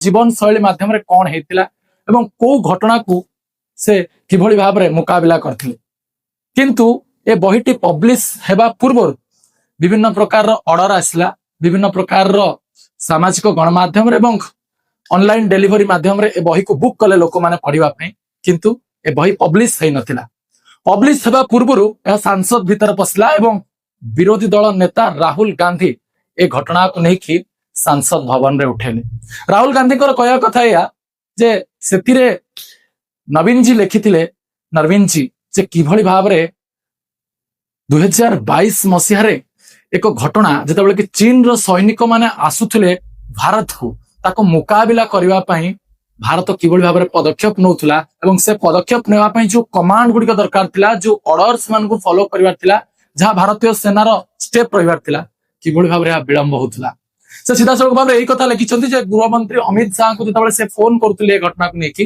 जीवन शैली माध्यम कौन होता एवं को घटना को से किभली भाव में मुकाबिला करथिले। किंतु ए बहीटी पब्लिश हेबा पूर्व विभिन्न प्रकार ऑर्डर आसला, विभिन्न प्रकार सामाजिक गणमाध्यम एवं ऑनलाइन डेलीवरी माध्यम ए बही को बुक कले लोक माने पढ़िबा पई, किंतु ए बही पब्लिश है नथिला। पब्लिश हेबा पूर्व यह सांसद भीतर पसला एवं विरोधी दल नेता राहुल गांधी ए घटना को लेकिन सांसद भवन रे उठेले। राहुल गांधी कहया कथा या जे सेतिरे नवीन जी लिखिथिले, नवीन जी जे किभली भाव रे 2022 मसीह रे एक घटना जेतेबेले कि चीन रो सैनिक माने आसुथिले भारत को ताको मुकाबिला करिवा पई भारत किभली भाव में पदक्षेप नौथला एवं से पदक्षेप नेवा पई जो कमांड गुडी दरकार थिला, जो ऑर्डर्स मान को फॉलो करिवार थिला, जहां भारतीय सेना रो स्टेप रहिवार थिला, किभली भाव रे विलंब होथला। से सीधा सड़क भाव में यही कथा लिखिछन्ती जे गृह मंत्री अमित शाह को जेतेबेले से फोन करथिले घटना को लेकी